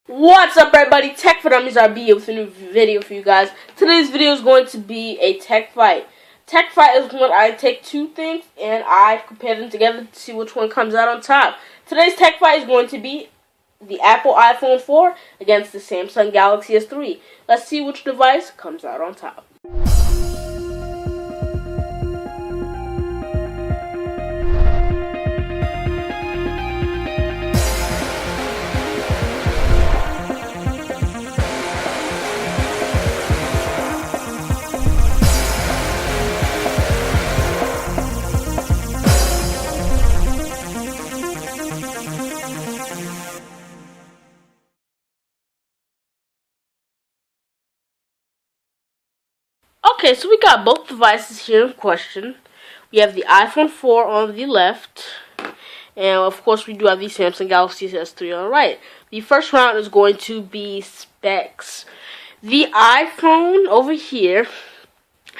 What's up, everybody? TechFight RB with a new video for you guys. Today's video is going to be a tech fight. Tech fight is when I take two things and I compare them together to see which one comes out on top. Today's tech fight is going to be the Apple iPhone 4 against the Samsung Galaxy S III. Let's see which device comes out on top. Okay, so we got both devices here in question. We have the iPhone 4 on the left, and of course we do have the Samsung Galaxy S III on the right. The first round is going to be specs. The iPhone over here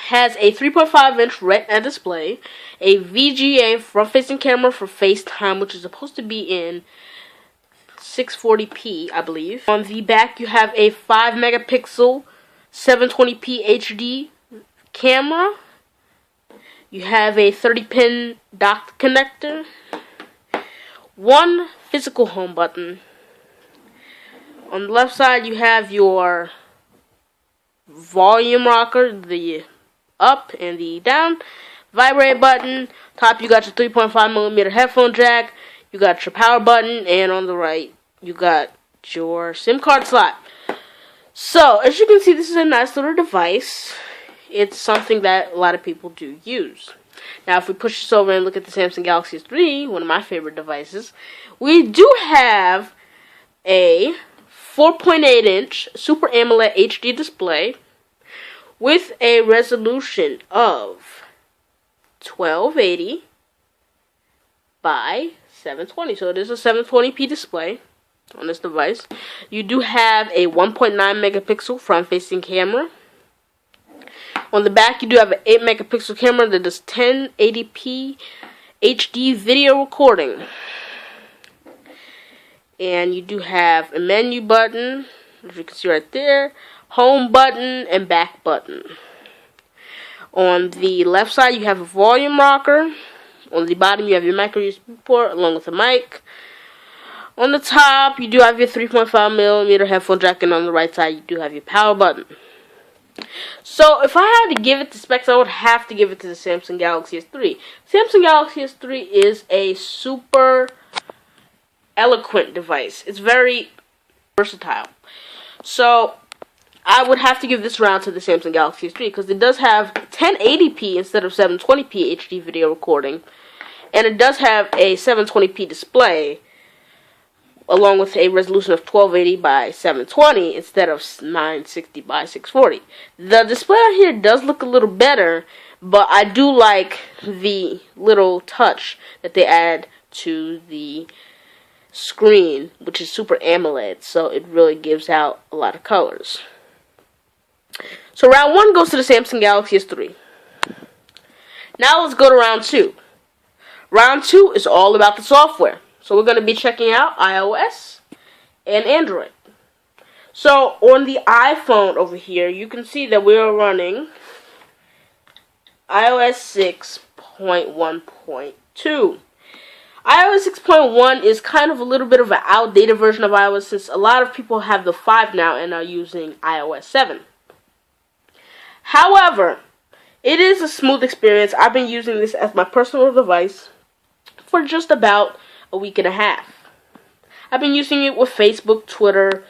has a 3.5-inch Retina display, a VGA front-facing camera for FaceTime, which is supposed to be in 640p, I believe. On the back, you have a 5-megapixel 720p HD camera. You have a 30-pin dock connector, one physical home button. On the left side, you have your volume rocker, the up and the down, vibrate button. Top, you got your 3.5mm headphone jack. You got your power button, and on the right, you got your SIM card slot. So, as you can see, this is a nice little device. It's something that a lot of people do use. Now, if we push this over and look at the Samsung Galaxy S III, one of my favorite devices, we do have a 4.8-inch Super AMOLED HD display with a resolution of 1280 by 720. So it is a 720p display on this device. You do have a 1.9 megapixel front-facing camera. On the back, you do have an 8 megapixel camera that does 1080p HD video recording. And you do have a menu button, as you can see right there, home button, and back button. On the left side, you have a volume rocker. On the bottom, you have your micro USB port along with a mic. On the top, you do have your 3.5mm headphone jack, and on the right side, you do have your power button. So, if I had to give it the specs, I would have to give it to the Samsung Galaxy S III. Samsung Galaxy S III is a super eloquent device. It's very versatile. So, I would have to give this round to the Samsung Galaxy S III because it does have 1080p instead of 720p HD video recording. And it does have a 720p display, along with a resolution of 1280 by 720 instead of 960 by 640. The display on here does look a little better, but I do like the little touch that they add to the screen, which is Super AMOLED, so it really gives out a lot of colors. So round 1 goes to the Samsung Galaxy S III. Now let's go to round 2. Round 2 is all about the software. So we're going to be checking out iOS and Android. So on the iPhone over here, you can see that we are running iOS 6.1.2. iOS 6.1 is kind of a little bit of an outdated version of iOS since a lot of people have the 5 now and are using iOS 7. However, it is a smooth experience. I've been using this as my personal device for just about a week and a half. I've been using it with Facebook, Twitter,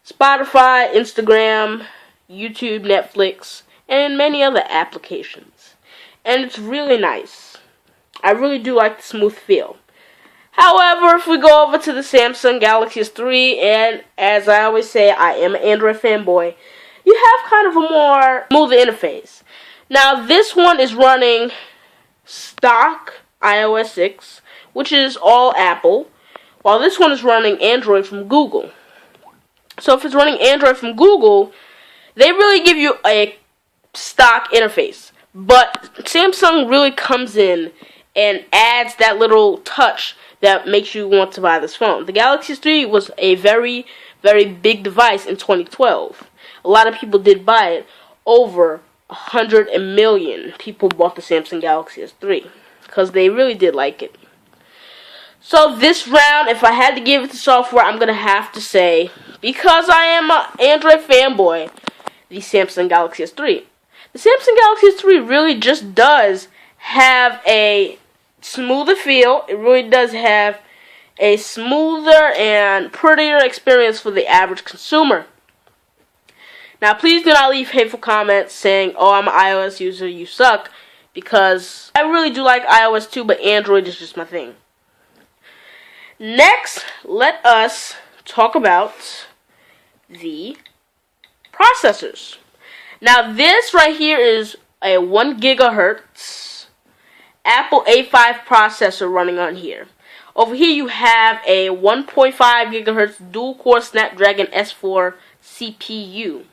Spotify, Instagram, YouTube, Netflix, and many other applications. And it's really nice. I really do like the smooth feel. However, if we go over to the Samsung Galaxy S III, and as I always say, I am an Android fanboy, you have kind of a more smoother interface. Now, this one is running stock iOS 6, which is all Apple, while this one is running Android from Google. So if it's running Android from Google, they really give you a stock interface. But Samsung really comes in and adds that little touch that makes you want to buy this phone. The Galaxy S III was a very very big device in 2012. A lot of people did buy it. Over 100 million people bought the Samsung Galaxy S III because they really did like it. So this round, if I had to give it to software, I'm going to have to say, because I am an Android fanboy, the Samsung Galaxy S III. The Samsung Galaxy S III really just does have a smoother feel. It really does have a smoother and prettier experience for the average consumer. Now, please do not leave hateful comments saying, oh, I'm an iOS user, you suck, because I really do like iOS too, but Android is just my thing. Next, let us talk about the processors. Now, this right here is a 1 gigahertz Apple A5 processor running on here. Over here you have a 1.5 gigahertz dual-core Snapdragon S4 CPU.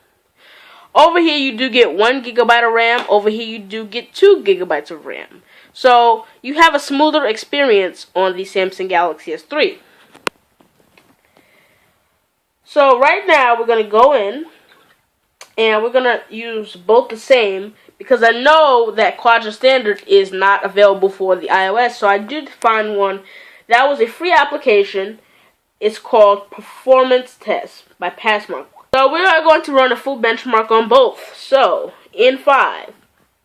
Over here you do get 1 gigabyte of RAM. Over here you do get 2 gigabytes of RAM. So you have a smoother experience on the Samsung Galaxy S III. So right now we're going to go in and we're going to use both the same, because I know that Quadro Standard is not available for the iOS. So I did find one that was a free application. It's called Performance Test by Passmark. So we are going to run a full benchmark on both. So in 5,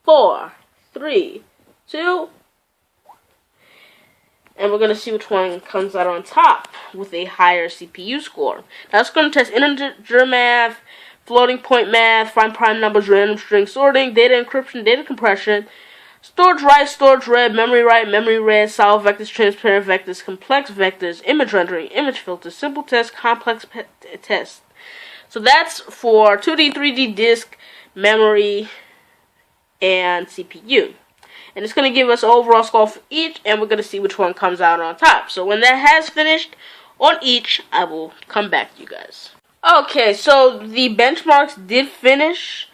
4, 3, 2, and we're going to see which one comes out on top with a higher CPU score. Now it's going to test integer math, floating point math, find prime numbers, random string sorting, data encryption, data compression, storage write, storage read, memory read, solid vectors, transparent vectors, complex vectors, image rendering, image filters, simple test, complex test. So that's for 2D, 3D disk, memory, and CPU. And it's going to give us an overall score for each, and we're going to see which one comes out on top. So when that has finished on each, I will come back to you guys. Okay, so the benchmarks did finish,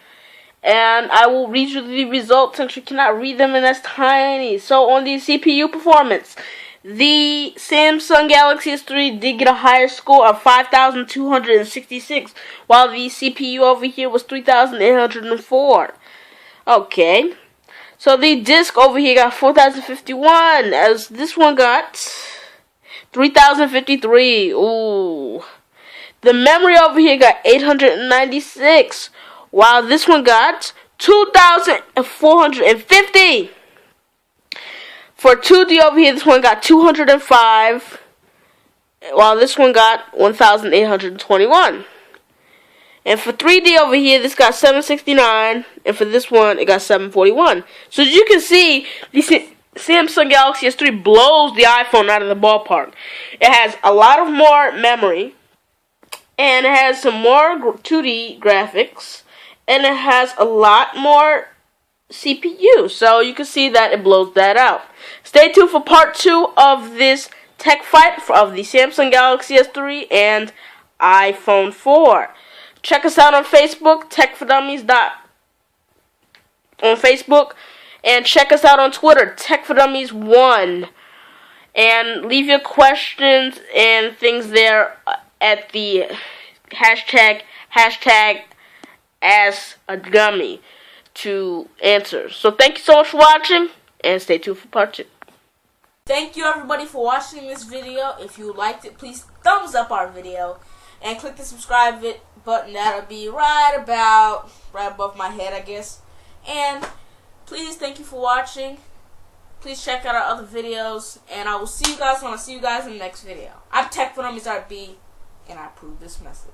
and I will read you the results since you cannot read them and that's tiny. So on the CPU performance, the Samsung Galaxy S III did get a higher score of 5,266, while the CPU over here was 3,804. Okay. So the disc over here got 4,051, as this one got 3,053. Ooh. The memory over here got 896, while this one got 2,450. For 2D over here, this one got 205, while this one got 1,821. And for 3D over here, this got 769, and for this one, it got 741. So as you can see, the Samsung Galaxy S III blows the iPhone out of the ballpark. It has a lot of more memory, and it has some more 2D graphics, and it has a lot more CPU. So you can see that it blows that out. Stay tuned for part 2 of this tech fight of the Samsung Galaxy S III and iPhone 4. Check us out on Facebook, TechForDummies on Facebook, and check us out on Twitter, TechForDummies1, and leave your questions and things there at the hashtag #AskAGummy to answer. So thank you so much for watching, and stay tuned for part 2. Thank you everybody for watching this video. If you liked it, please thumbs up our video and click the subscribe button. That'll be right above my head, I guess. And please, thank you for watching. Please check out our other videos, and I will see you guys when I see you guys in the next video. I'm TechForDummies.b, and I approve this message.